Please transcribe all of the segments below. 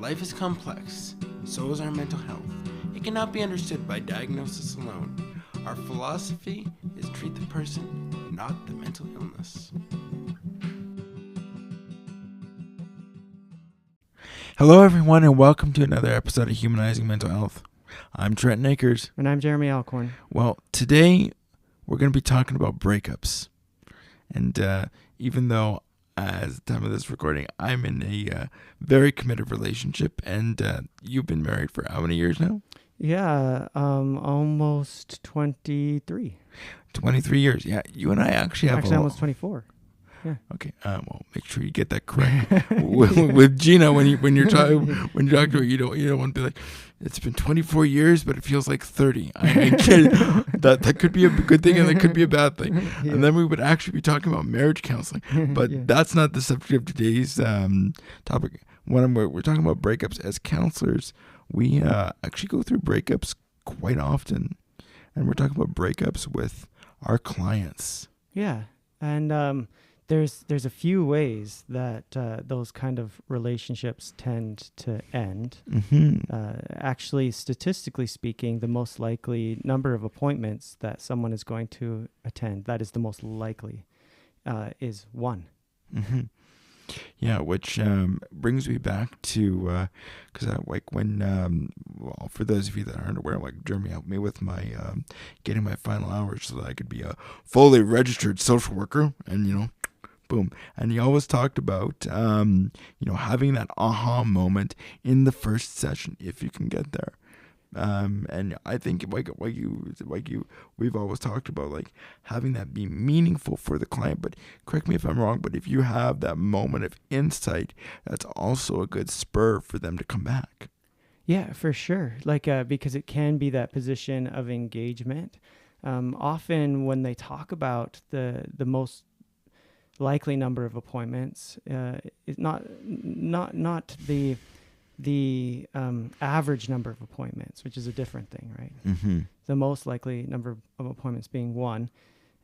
Life is complex, so is our mental health. It cannot be understood by diagnosis alone. Our philosophy is treat the person, not the mental illness. Hello everyone and welcome to another episode of Humanizing Mental Health. I'm Trent and And I'm Jeremy Alcorn. Well, today we're going to be talking about breakups. And even though as the time of this recording, I'm in a very committed relationship, and you've been married for how many years now? Yeah, almost 23. 23 years. Yeah, you and I actually have almost 24. Yeah. Okay. Well, make sure you get that correct. with Gina, when you're talking about it, you don't want to be like, it's been 24 years, but it feels like 30. I get it. That could be a good thing and that could be a bad thing. Yeah. And then we would actually be talking about marriage counseling, but that's not the subject of today's topic. When we're talking about breakups as counselors, we actually go through breakups quite often, and we're talking about breakups with our clients. Yeah, and there's a few ways that those kind of relationships tend to end. Mm-hmm. Actually, statistically speaking, the most likely number of appointments that someone is going to attend, that is the most likely, is one. Mm-hmm. Yeah, which brings me back to, because like when, well, for those of you that aren't aware, like Jeremy helped me with my getting my final hours so that I could be a fully registered social worker, and boom. And he always talked about, having that aha moment in the first session if you can get there. And I think we've always talked about like having that be meaningful for the client. But correct me if I'm wrong, but if you have that moment of insight, that's also a good spur for them to come back. Yeah, for sure. Like because it can be that position of engagement. Often when they talk about the most likely number of appointments, is not the average number of appointments, which is a different thing, right? Mm-hmm. The most likely number of appointments being one.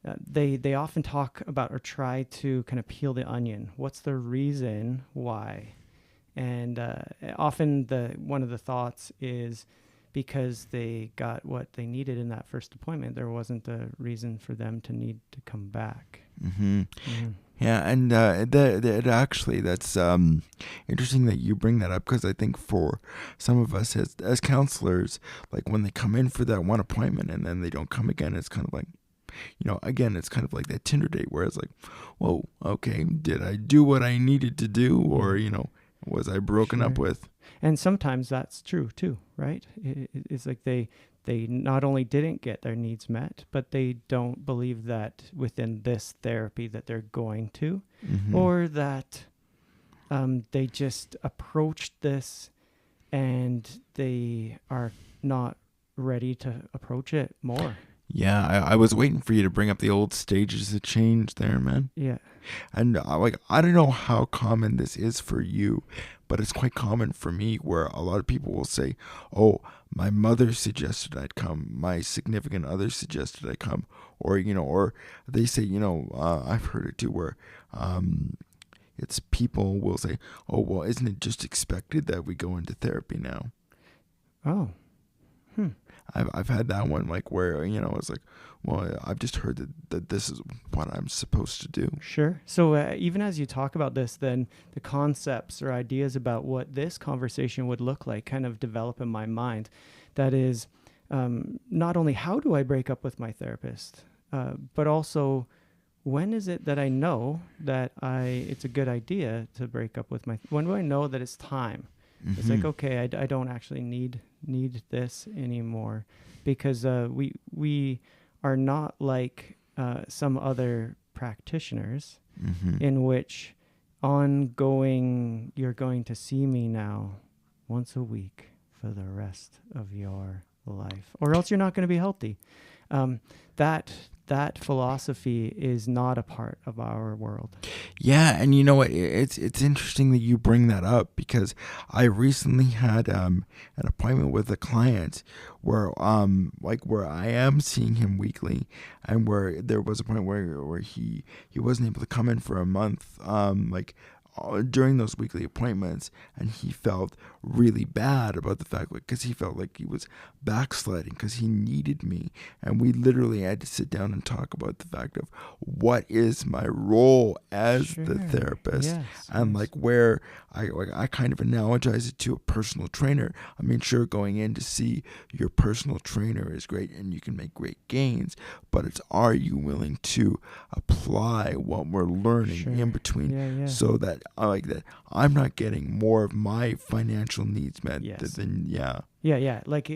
They often talk about or try to kind of peel the onion. What's the reason why? And often one of the thoughts is because they got what they needed in that first appointment, there wasn't a reason for them to need to come back. Mm-hmm. Mm-hmm. Yeah, and that's interesting that you bring that up, because I think for some of us as counselors, like when they come in for that one appointment and then they don't come again, it's kind of like, again, it's kind of like that Tinder date where it's like, whoa, okay, did I do what I needed to do, or, was I broken up with? And sometimes that's true too, right? It's like they not only didn't get their needs met, but they don't believe that within this therapy that they're going to, mm-hmm. or that they just approached this and they are not ready to approach it more. Yeah, I was waiting for you to bring up the old stages of change there, man. Yeah. And I don't know how common this is for you, but it's quite common for me, where a lot of people will say, oh, my mother suggested I'd come, my significant other suggested I come, or they say, I've heard it too, where it's people will say, oh, well, isn't it just expected that we go into therapy now? Oh. I've had that one, like, where, it's like, well, I've just heard that this is what I'm supposed to do. Sure. So even as you talk about this, then the concepts or ideas about what this conversation would look like kind of develop in my mind. That is, not only how do I break up with my therapist, but also when is it that I know that it's a good idea to break up with when do I know that it's time? Mm-hmm. It's like, okay, I don't actually need this anymore, because we are not like some other practitioners, mm-hmm. in which ongoing you're going to see me now once a week for the rest of your life, or else you're not going to be healthy. That philosophy is not a part of our world. Yeah, and you know what? It's interesting that you bring that up, because I recently had an appointment with a client where where I am seeing him weekly, and where there was a point where he wasn't able to come in for a month, during those weekly appointments, and he felt really bad about the fact, because he felt like he was backsliding because he needed me, and we literally had to sit down and talk about the fact of what is my role as the therapist, and like where I kind of analogize it to a personal trainer. I mean, sure, going in to see your personal trainer is great and you can make great gains, but it's, are you willing to apply what we're learning in between, so that I'm not getting more of my financial needs met than like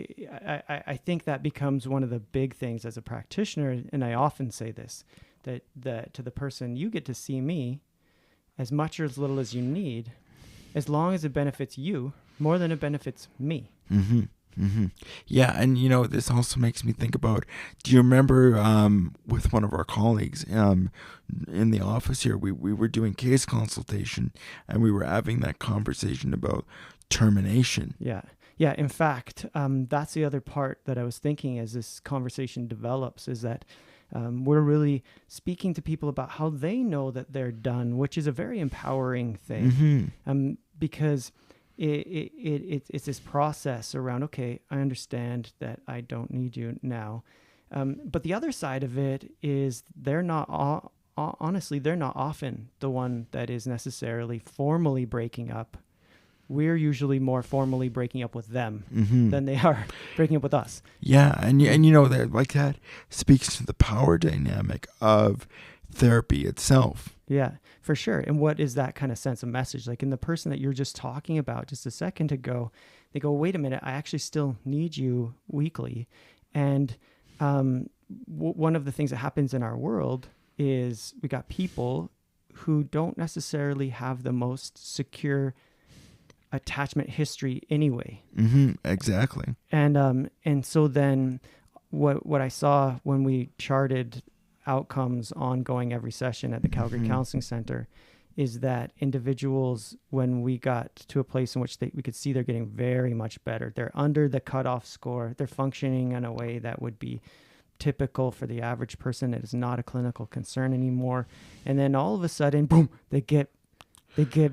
I think that becomes one of the big things as a practitioner, and I often say this, that to the person, you get to see me as much or as little as you need, as long as it benefits you more than it benefits me. Yeah, and this also makes me think about, do you remember with one of our colleagues in the office here, we were doing case consultation, and we were having that conversation about termination. Yeah, in fact, that's the other part that I was thinking as this conversation develops, is that we're really speaking to people about how they know that they're done, which is a very empowering thing, because it's this process around, okay, I understand that I don't need you now. But the other side of it is they're not, honestly, they're not often the one that is necessarily formally breaking up. We're usually more formally breaking up with them than they are breaking up with us. Yeah, and that, like, that speaks to the power dynamic of therapy itself. Yeah, for sure. And what is that kind of sense of message? Like in the person that you're just talking about just a second ago, they go, wait a minute, I actually still need you weekly. And one of the things that happens in our world is we got people who don't necessarily have the most secure attachment history anyway. Exactly. And so then what I saw when we charted outcomes ongoing every session at the Calgary Counseling Center is that individuals, when we got to a place in which we could see they're getting very much better, they're under the cutoff score, they're functioning in a way that would be typical for the average person. It is not a clinical concern anymore. And then all of a sudden, boom, they get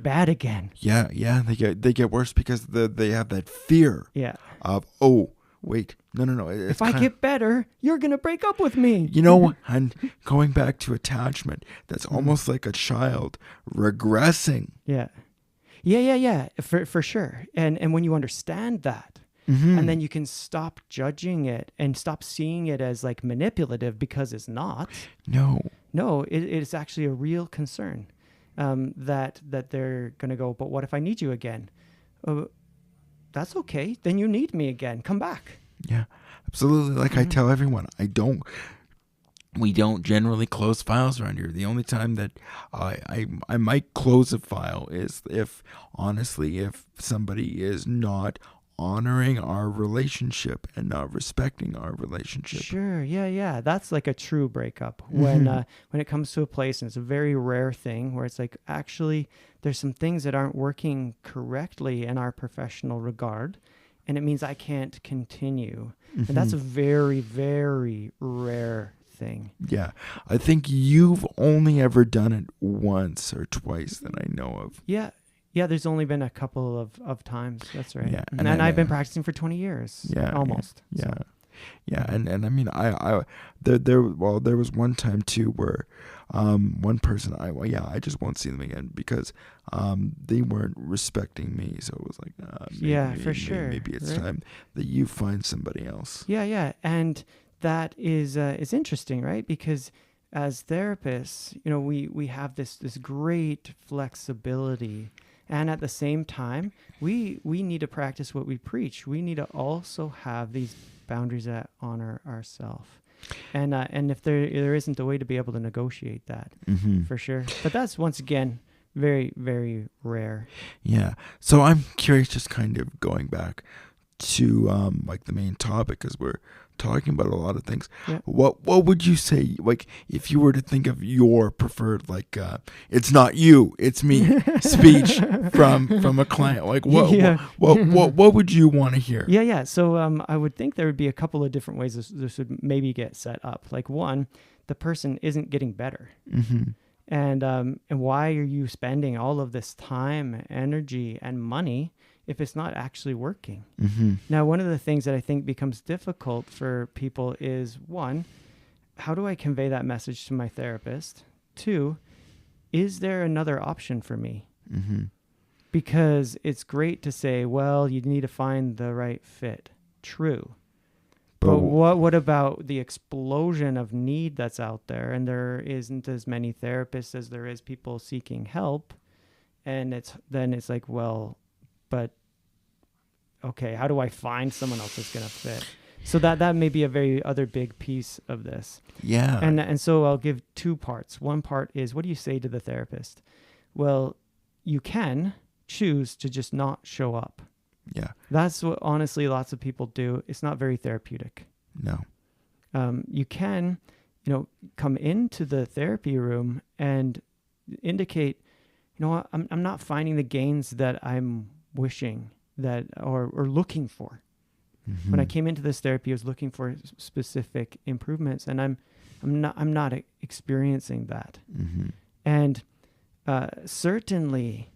bad again. Yeah, they get worse because they have that fear of, oh, wait, no. If I get better, you're going to break up with me. And going back to attachment, that's almost like a child regressing. Yeah, for sure. And when you understand that, and then you can stop judging it and stop seeing it as like manipulative, because it's not. No, it's actually a real concern. That they're going to go, but what if I need you again? That's okay. Then you need me again. Come back. Yeah, absolutely. Like I tell everyone, we don't generally close files around here. The only time that I might close a file is if somebody is not honoring our relationship and not respecting our relationship. Sure. Yeah. That's like a true breakup when it comes to a place, and it's a very rare thing where it's like, actually, there's some things that aren't working correctly in our professional regard, and it means I can't continue. And that's a very, very rare thing. Yeah. I think you've only ever done it once or twice that I know of. Yeah, there's only been a couple of times. That's right. Yeah, and I've been practicing for 20 years. Yeah, almost. Yeah, so. Yeah, and I mean, there was one time too where one person I just won't see them again because they weren't respecting me. So it was like for sure. Maybe it's time that you find somebody else. Yeah, and that is interesting, right? Because as therapists, we have this great flexibility. And at the same time, we need to practice what we preach. We need to also have these boundaries that honor ourselves. And if there isn't a way to be able to negotiate that, for sure. But that's, once again, very, very rare. Yeah. So I'm curious, just kind of going back to like the main topic, because we're talking about a lot of things. Yeah. What would you say, like, if you were to think of your preferred, like, it's not you, it's me speech from a client, like what would you want to hear? Yeah. So I would think there would be a couple of different ways this would maybe get set up. Like, one, the person isn't getting better. And why are you spending all of this time, energy, and money if it's not actually working? Mm-hmm. Now, one of the things that I think becomes difficult for people is, one, how do I convey that message to my therapist? Two, is there another option for me? Mm-hmm. Because it's great to say, well, you need to find the right fit. True. But what about the explosion of need that's out there? And there isn't as many therapists as there is people seeking help. And it's like, well, but okay, how do I find someone else that's going to fit? So that may be a very other big piece of this. Yeah. And so I'll give two parts. One part is, what do you say to the therapist? Well, you can choose to just not show up. Yeah. That's what honestly lots of people do. It's not very therapeutic. No. You can, come into the therapy room and indicate, I'm not finding the gains that I'm wishing that or looking for. Mm-hmm. When I came into this therapy, I was looking for specific improvements, and I'm not experiencing that. Mm-hmm. And certainly,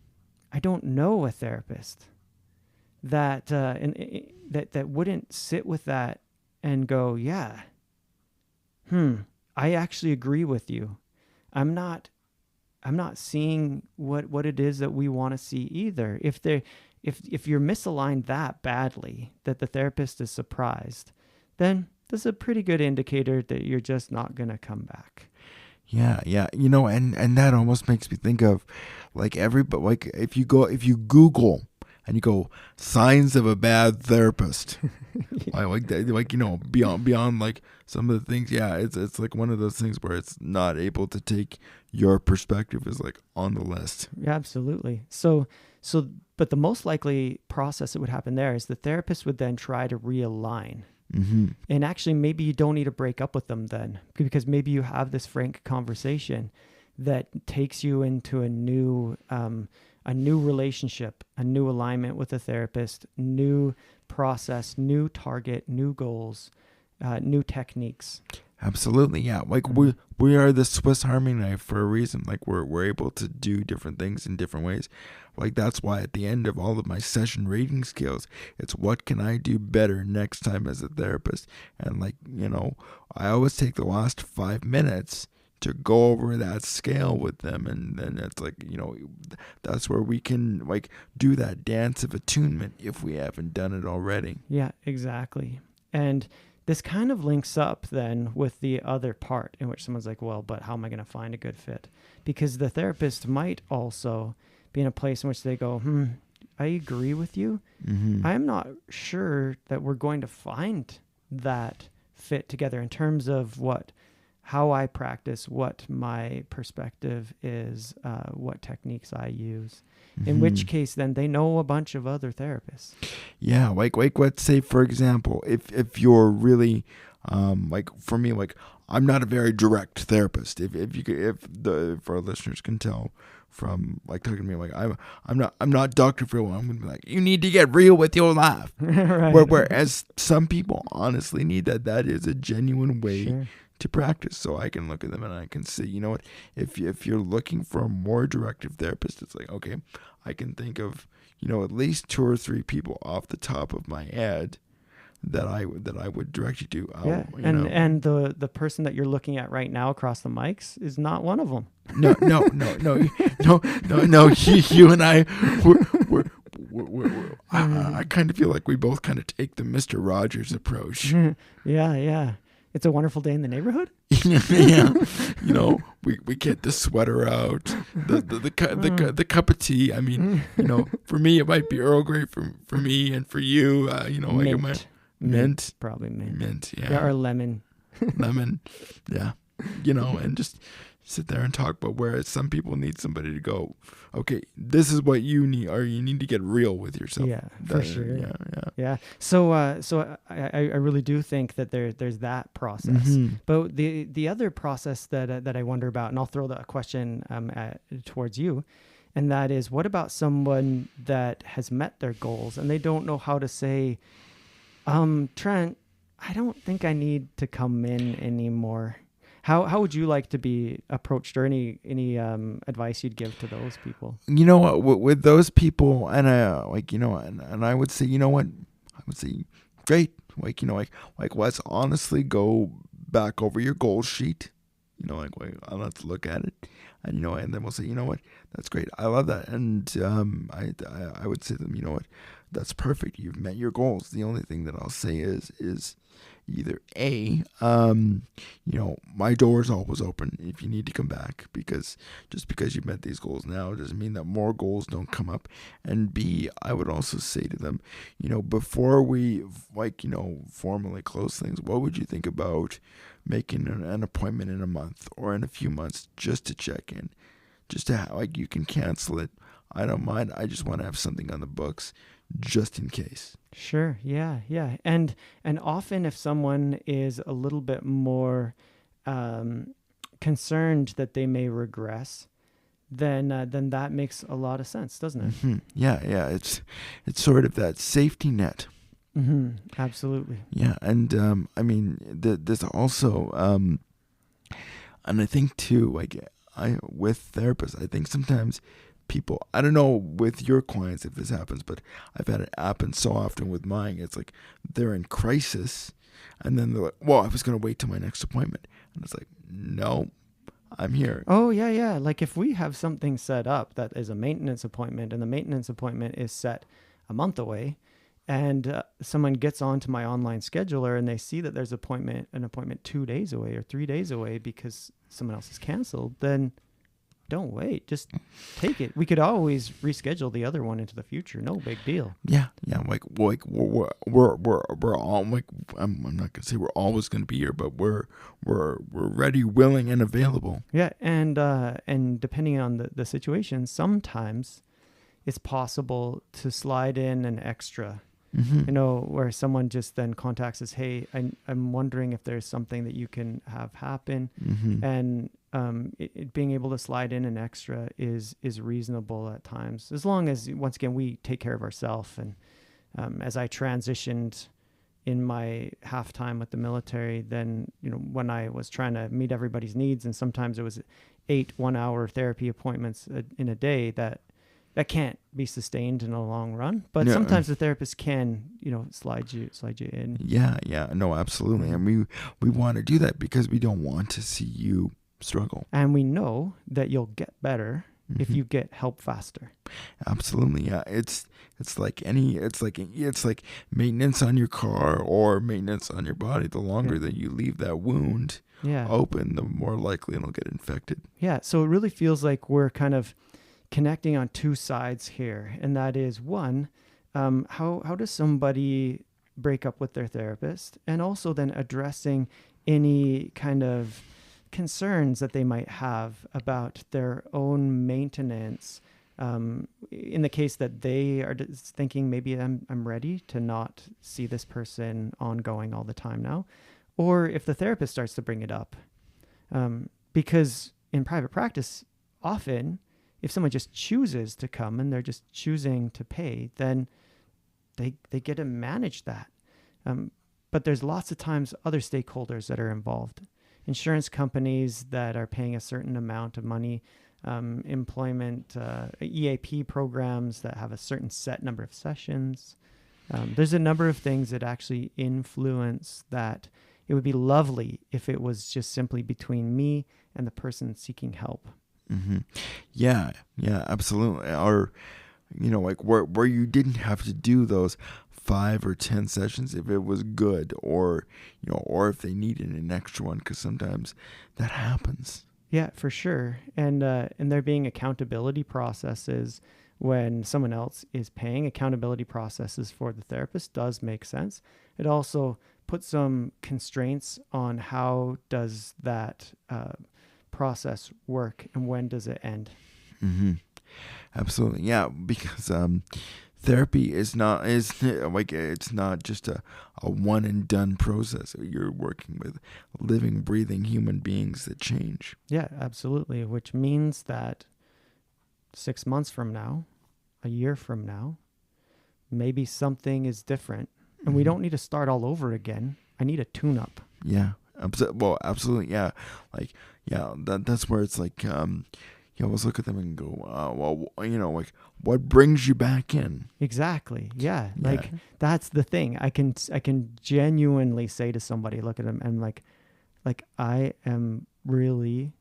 I don't know a therapist that that wouldn't sit with that and go, yeah, I actually agree with you. I'm not seeing what it is that we want to see either. If you're misaligned that badly that the therapist is surprised, then that's a pretty good indicator that you're just not going to come back. Yeah, yeah. And that almost makes me think of if you Google and you go signs of a bad therapist, beyond like some of the things, yeah, it's like one of those things where it's not able to take your perspective is like on the list. Yeah, absolutely. So, but the most likely process that would happen there is the therapist would then try to realign. Mm-hmm. And actually, maybe you don't need to break up with them then, because maybe you have this frank conversation that takes you into a new relationship, a new alignment with the therapist, new process, new target, new goals, new techniques. Absolutely, yeah. Like we are the Swiss Army knife for a reason. Like we're able to do different things in different ways. Like that's why at the end of all of my session rating scales, it's what can I do better next time as a therapist. And I always take the last 5 minutes to go over that scale with them, and then it's like that's where we can do that dance of attunement if we haven't done it already. Yeah, exactly. And this kind of links up then with the other part in which someone's like, well, but how am I going to find a good fit? Because the therapist might also be in a place in which they go, I agree with you. Mm-hmm. I'm not sure that we're going to find that fit together in terms of how I practice, what my perspective is, what techniques I use. Mm-hmm. In which case, then they know a bunch of other therapists. Yeah, like let's say for example, if you're really, for me, I'm not a very direct therapist. If our listeners can tell from talking to me, I'm not Dr. Phil. I'm gonna be like, you need to get real with your life. Right. Whereas some people honestly need that. That is a genuine way. Sure. To practice, so I can look at them and I can see, if you're looking for a more directive therapist, it's like, okay, I can think of, at least 2 or 3 people off the top of my head that I would direct you to. And the person that you're looking at right now across the mics is not one of them. No. You and I, I kind of feel like we both kind of take the Mr. Rogers approach. Yeah. It's a wonderful day in the neighborhood. Yeah, we get the sweater out, the cup of tea. I mean, for me it might be Earl Grey for me, and for you, mint, probably mint. Yeah, or lemon, yeah, and just sit there and talk. But whereas some people need somebody to go, okay, this is what you need, or you need to get real with yourself. Yeah, for sure. Yeah. So I really do think that there's that process. Mm-hmm. But the other process that I wonder about, and I'll throw a question towards you, and that is, what about someone that has met their goals and they don't know how to say, Trent, I don't think I need to come in anymore. How would you like to be approached, or any advice you'd give to those people? You know what, with those people, and like, and I would say, I would say, great. Let's honestly go back over your goal sheet. Let's look at it, and and then we'll say, what, that's great. I love that, and I would say to them, what, that's perfect. You've met your goals. The only thing that I'll say is either A, my door is always open if you need to come back, because just because you've met these goals now doesn't mean that more goals don't come up. And B, I would also say to them, before we formally close things, what would you think about making an appointment in a month or in a few months just to check in, just to you can cancel it. I don't mind. I just want to have something on the books just in case. Sure. Yeah. Yeah. And often if someone is a little bit more concerned that they may regress, then that makes a lot of sense, doesn't it? Mm-hmm. Yeah. Yeah. It's sort of that safety net. Mm-hmm. Absolutely. Yeah. And there's also, and I think too, with therapists, I think sometimes people, I don't know with your clients if this happens, but I've had it happen so often with mine. It's like they're in crisis, and then they're like, well, I was going to wait till my next appointment. And it's like, no, I'm here. Oh, yeah, yeah. Like if we have something set up that is a maintenance appointment, and the maintenance appointment is set a month away, and someone gets onto my online scheduler and they see that there's an appointment 2 days away or 3 days away because someone else is canceled, then don't wait. Just take it. We could always reschedule the other one into the future. No big deal. Yeah, yeah. We're all I'm not gonna say we're always gonna be here, but we're ready, willing, and available. Yeah, and depending on the situation, sometimes it's possible to slide in an extra. Mm-hmm. Where someone just then contacts us, hey, I'm wondering if there's something that you can have happen. Mm-hmm. And it being able to slide in an extra is reasonable at times, as long as, once again, we take care of ourselves. And as I transitioned in my halftime with the military, then, when I was trying to meet everybody's needs, and sometimes it was 8 1-hour therapy appointments in a day, that can't be sustained in a long run, but sometimes the therapist can, slide you in. Yeah, no, absolutely. And we want to do that because we don't want to see you struggle. And we know that you'll get better if you get help faster. Absolutely. Yeah. It's like maintenance on your car or maintenance on your body. The longer that you leave that wound open, the more likely it'll get infected. Yeah. So it really feels like we're kind of connecting on two sides here. And that is, one, how does somebody break up with their therapist? And also then addressing any kind of concerns that they might have about their own maintenance. In the case that they are thinking, maybe I'm ready to not see this person ongoing all the time now. Or if the therapist starts to bring it up. Because in private practice, often, if someone just chooses to come and they're just choosing to pay, then they get to manage that. But there's lots of times other stakeholders that are involved. Insurance companies that are paying a certain amount of money, employment, EAP programs that have a certain set number of sessions. There's a number of things that actually influence that. It would be lovely if it was just simply between me and the person seeking help. Mm-hmm. Yeah, absolutely. Or, where you didn't have to do those 5 or 10 sessions if it was good, or, or if they needed an extra one, because sometimes that happens. Yeah, for sure. And there being accountability processes when someone else is paying. Accountability processes for the therapist does make sense. It also puts some constraints on how does that process work and when does it end. Mm-hmm. Absolutely. Yeah, because therapy is not it's not just a one and done process. You're working with living, breathing human beings that change. Yeah, absolutely. Which means that 6 months from now, a year from now, maybe something is different, and we don't need to start all over again. I need a tune-up. Yeah, Well, absolutely, yeah. Like, yeah, that's where it's like, you almost look at them and go, well, like, what brings you back in? Exactly. Yeah. Yeah. Like that's the thing. I can genuinely say to somebody, look at them and like I am really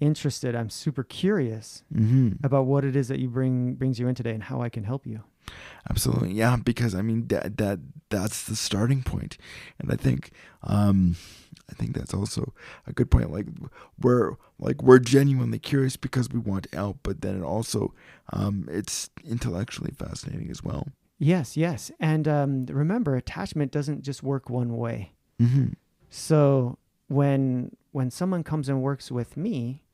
interested. I'm super curious Mm-hmm. about what it is that you brings you in today and how I can help you. Absolutely, yeah. Because I mean that's the starting point, and I think that's also a good point. We're genuinely curious because we want out, but then it also it's intellectually fascinating as well. Yes, yes. And remember, attachment doesn't just work one way. Mm-hmm. So when someone comes and works with me,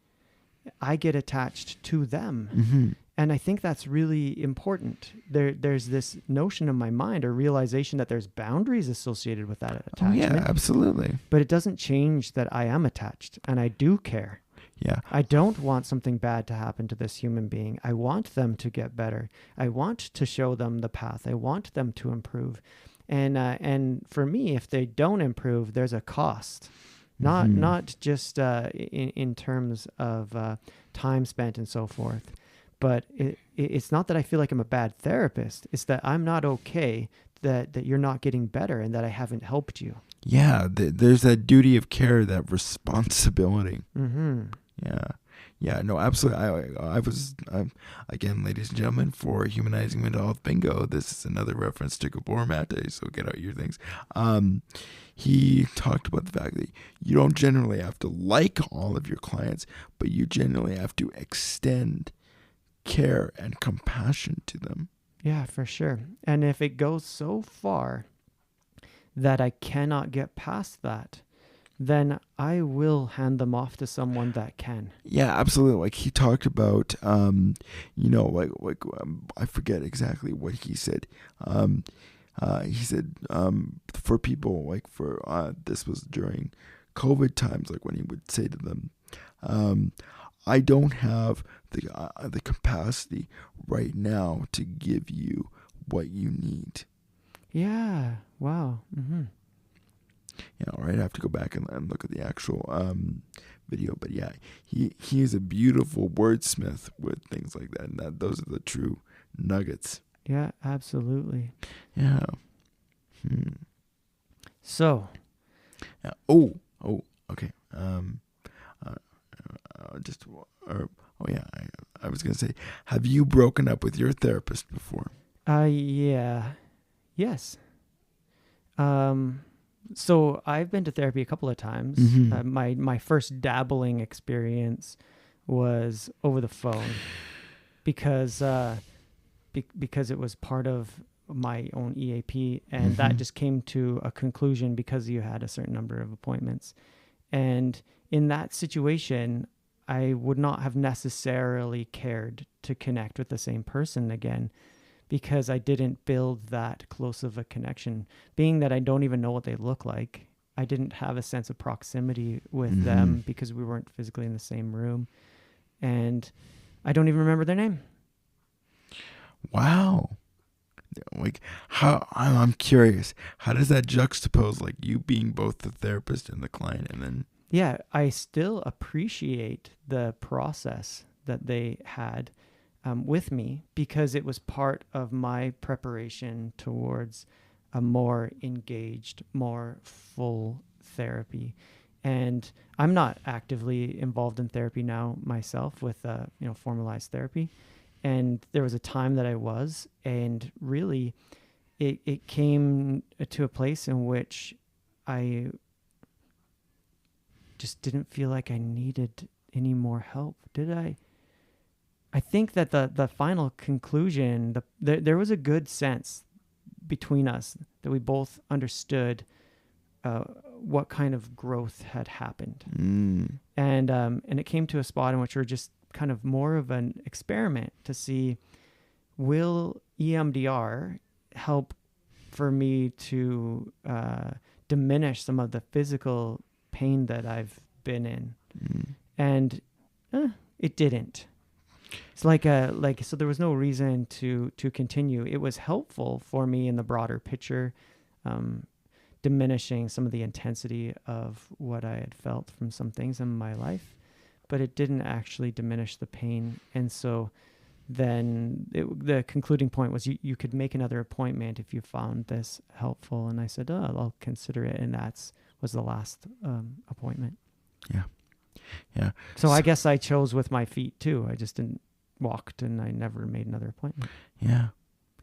I get attached to them. Mm-hmm. And I think that's really important. There's this notion in my mind or realization that there's boundaries associated with that Oh attachment. yeah, absolutely. But it doesn't change that I am attached and I do care. Yeah. I don't want something bad to happen to this human being. I want them to get better. I want to show them the path. I want them to improve. And for me, if they don't improve, there's a cost. Not just in terms of time spent and so forth, but it's not that I feel like I'm a bad therapist. It's that I'm not okay that you're not getting better and that I haven't helped you. Yeah, there's that duty of care, that responsibility. Mm-hmm. Yeah. Yeah, no, absolutely. Again, ladies and gentlemen, for Humanizing Mental Health Bingo, this is another reference to Gabor Mate, so get out your things. He talked about the fact that you don't generally have to like all of your clients, but you generally have to extend care and compassion to them. Yeah, for sure. And if it goes so far that I cannot get past that, then I will hand them off to someone that can. Yeah, absolutely. Like he talked about, I forget exactly what he said. He said for people this was during COVID times, like when he would say to them, I don't have the capacity right now to give you what you need. Yeah. Wow. Mm-hmm. Yeah, all right. I have to go back and look at the actual video, but yeah, he is a beautiful wordsmith with things like that, and those are the true nuggets. Yeah, absolutely. Yeah. So. Yeah. Oh. Okay. I was gonna say, have you broken up with your therapist before? Yeah. Yes. So I've been to therapy a couple of times. Mm-hmm. My first dabbling experience was over the phone because it was part of my own EAP, and that just came to a conclusion because you had a certain number of appointments. And in that situation, I would not have necessarily cared to connect with the same person again, because I didn't build that close of a connection. Being that I don't even know what they look like, I didn't have a sense of proximity with them because we weren't physically in the same room. And I don't even remember their name. Wow. Like, how, I'm curious, how does that juxtapose, like, you being both the therapist and the client, and then... Yeah, I still appreciate the process that they had with me, because it was part of my preparation towards a more engaged, more full therapy. And I'm not actively involved in therapy now myself with formalized therapy. And there was a time that I was, and really it came to a place in which I just didn't feel like I needed any more help. Did I? I think that the final conclusion, there was a good sense between us that we both understood what kind of growth had happened. And it came to a spot in which we're just kind of more of an experiment to see, will EMDR help for me to diminish some of the physical pain that I've been in? And it didn't. It's so there was no reason to continue. It was helpful for me in the broader picture diminishing some of the intensity of what I had felt from some things in my life, but it didn't actually diminish the pain. And so then the concluding point was you could make another appointment if you found this helpful. And I said, oh, I'll consider it. And was the last appointment. Yeah. Yeah. So I guess I chose with my feet too. I just didn't walked and I never made another appointment. Yeah.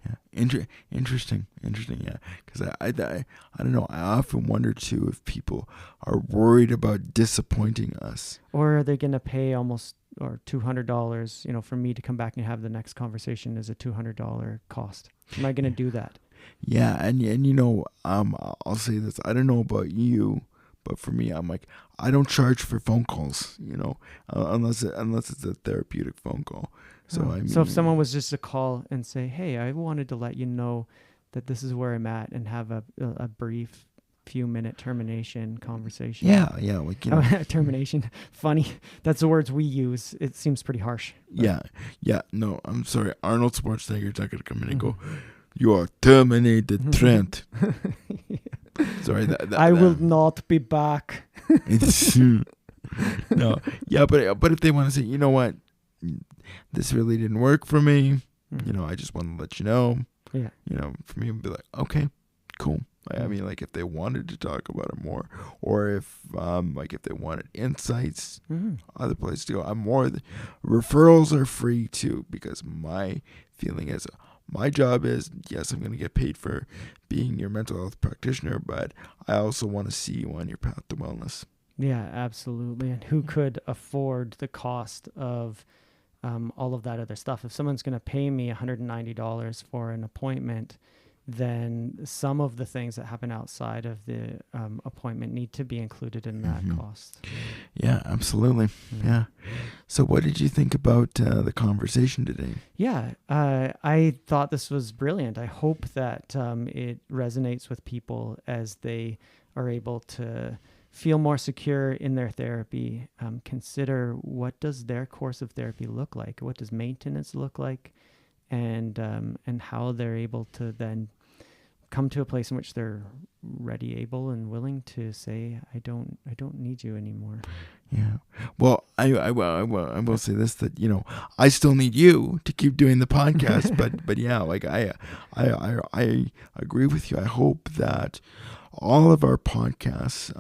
Yeah. Interesting. Yeah. Because I don't know. I often wonder too if people are worried about disappointing us. Or are they going to pay almost or $200, for me to come back and have the next conversation is a $200 cost. Am I going to do that? Yeah. And I'll say this. I don't know about you, but for me, I'm like, I don't charge for phone calls, unless it's a therapeutic phone call. So So if someone was just to call and say, hey, I wanted to let you know that this is where I'm at and have a brief few minute termination conversation. Yeah. Like, termination. Funny. That's the words we use. It seems pretty harsh. Yeah. No, I'm sorry. Arnold Schwarzenegger's not going to come in and go, you are terminated, Trent. Sorry. I will not be back. No. Yeah, but if they want to say, you know what, this really didn't work for me. I just want to let you know. Yeah. For me, it'd be like, okay, cool. I mean, like if they wanted to talk about it more, or if if they wanted insights, other places to go. Referrals are free too, because my feeling is my job is, yes, I'm going to get paid for being your mental health practitioner, but I also want to see you on your path to wellness. Yeah, absolutely. And who could afford the cost of all of that other stuff? If someone's going to pay me $190 for an appointment, then some of the things that happen outside of the appointment need to be included in that cost. Yeah, absolutely. Yeah. So what did you think about the conversation today? Yeah, I thought this was brilliant. I hope that it resonates with people as they are able to feel more secure in their therapy. Consider, what does their course of therapy look like? What does maintenance look like? And how they're able to then come to a place in which they're ready, able, and willing to say, I don't need you anymore. Yeah. Well, I will say this, that I still need you to keep doing the podcast, but yeah, like I agree with you. I hope that all of our podcasts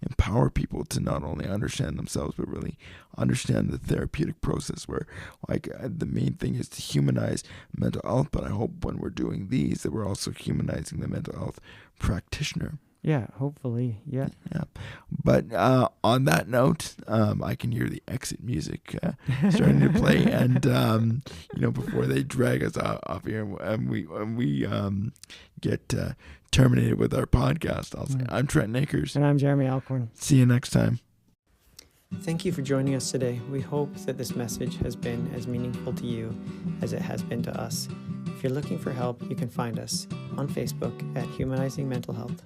empower people to not only understand themselves, but really understand the therapeutic process, where the main thing is to humanize mental health. But I hope when we're doing these, that we're also humanizing the mental health practitioner. Yeah, hopefully. Yeah. But on that note, I can hear the exit music starting to play, and before they drag us off here, and we get terminated with our podcast, I'll say, I'm Trent Akers. And I'm Jeremy Alcorn. See you next time. Thank you for joining us today. We hope that this message has been as meaningful to you as it has been to us. If you're looking for help, you can find us on Facebook at Humanizing Mental Health.